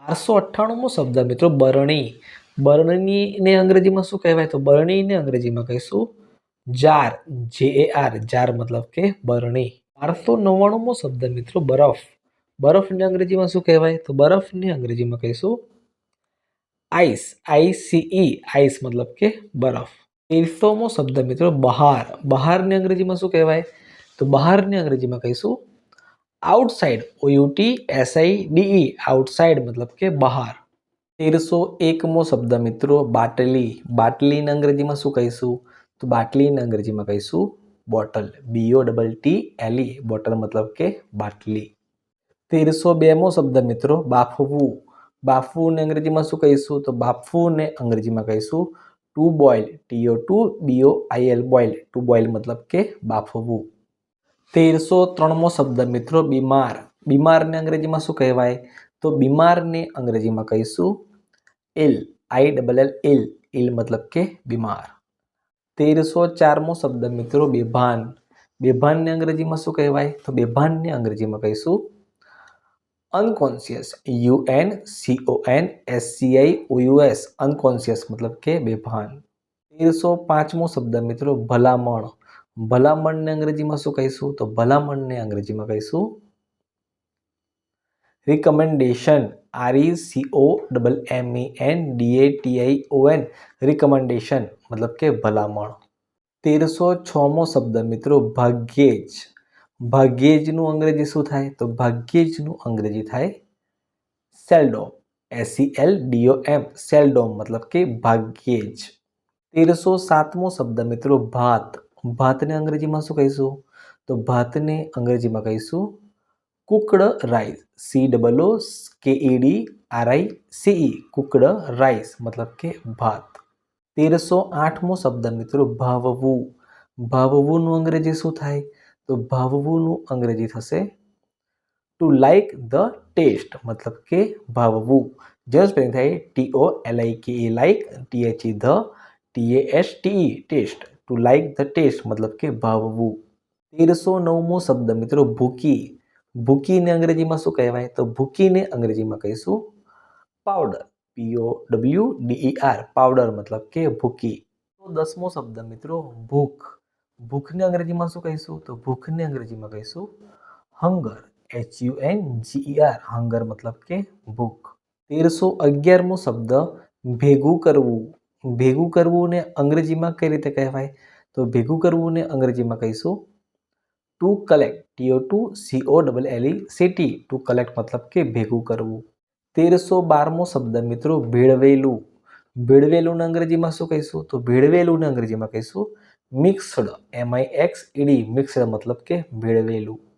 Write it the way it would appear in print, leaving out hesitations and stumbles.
1298મો શબ્દ મિત્રો બરણી. બરણીને અંગ્રેજીમાં શું કહેવાય? તો બરણીને અંગ્રેજીમાં કહીશું જાર. JAR, જાર મતલબ કે બરણી. 1299મો શબ્દ મિત્રો બરફ. બરફને અંગ્રેજીમાં શું કહેવાય? તો બરફને અંગ્રેજીમાં કહીશું આઈસ. ICE, આઈસ મતલબ કે બરફ. 1300મો શબ્દ મિત્રો બહાર. બહારને અંગ્રેજીમાં શું કહેવાય? તો બહારને અંગ્રેજીમાં કહીશું આઉટસાઇડ. OUTSIDE, આઉટસાઇડ મતલબ કે બહાર. 1301મો શબ્દ મિત્રો બાટલી. બાટલીને અંગ્રેજીમાં શું કહીશું? તો બાટલીને અંગ્રેજીમાં કહીશું બોટલ. BOTTLE, બોટલ મતલબ કે બાટલી. 1302મો શબ્દ મિત્રો બાફવું. બાફવુંને અંગ્રેજીમાં શું કહીશું? તો બાફવુંને અંગ્રેજીમાં કહીશું to boil. TO2BOIL, boil. To boil મતલબ કે બાફવું. 1303મો શબ્દ મિત્રો બીમાર. બીમારને અંગ્રેજીમાં શું કહેવાય? તો બીમારને અંગ્રેજીમાં કહીશું ઇલ. ILL, ઇલ મતલબ કે બીમાર. 1304મો શબ્દ મિત્રો બેભાન. બેભાનને અંગ્રેજીમાં શું કહેવાય? તો બેભાનને અંગ્રેજીમાં કહીશું અનકોન્શિયસ. UNCONSCIOUS, અનકોન્શિયસ મતલબ કે બેભાન. 1305મો શબ્દ મિત્રો ભલામણ. ભલામણને અંગ્રેજીમાં શું કહીશું? તો ભલામણને અંગ્રેજીમાં કહીશું રિકમેન્ડેશન. RECOMMENDATION, રિકમેન્ડેશન મતલબ કે ભલામણ. 1306મો શબ્દ મિત્રો ભાગ્યેજ. ભાગ્યેજનું અંગ્રેજી શું થાય? તો ભાગ્યેજનું અંગ્રેજી થાય સેલ્ડોમ. SELDOM, સેલ્ડોમ મતલબ કે ભાગ્યેજ. 1307મો શબ્દ મિત્રો ભાત. ભાતને અંગ્રેજીમાં શું કહીશું? તો ભાતને અંગ્રેજીમાં કહીશું cooked rice. COOKED RICE, cooked rice મતલબ કે ભાત. 1308મો શબ્દ મિત્રો ભાવવું. ભાવવુંનું અંગ્રેજી શું થાય? તો ભાવવુંનું અંગ્રેજી થશે ટુ લાઇક ધ ટેસ્ટ મતલબ કે ભાવવું. જેનો સ્પેલિંગ થાય TOLIKE, like, THE the, TASTE taste. To like the taste મતલબ કે ભાવવું. 1309મો શબ્દ મિત્રો ભૂકી. ભૂકીને અંગ્રેજીમાં શું કહેવાય? તો ભૂકીને અંગ્રેજીમાં કહીશું પાવડર. POWDER, પાવડર મતલબ કે ભૂકી. 10મો શબ્દ મિત્રો ભૂખ. ભૂખને અંગ્રેજીમાં શું કહીશું? તો ભૂખને અંગ્રેજીમાં કહીશું હંગર. HUNGER, હંગર મતલબ કે ભૂખ. 1311મો શબ્દ ભેગું કરવું. ભેગું કરવુંને અંગ્રેજીમાં કઈ રીતે કહેવાય? તો ભેગું કરવુંને અંગ્રેજીમાં કહીશું two collect. TO2COLLECT, two collect મતલબ કે ભેગું કરવું. 1312મો શબ્દ મિત્રો ભેળવેલું. ભેળવેલુંને અંગ્રેજીમાં શું કહીશું? તો ભેળવેલુંને અંગ્રેજીમાં કહીશું મિક્સડ. MIXED, મિક્સડ મતલબ કે ભેળવેલું.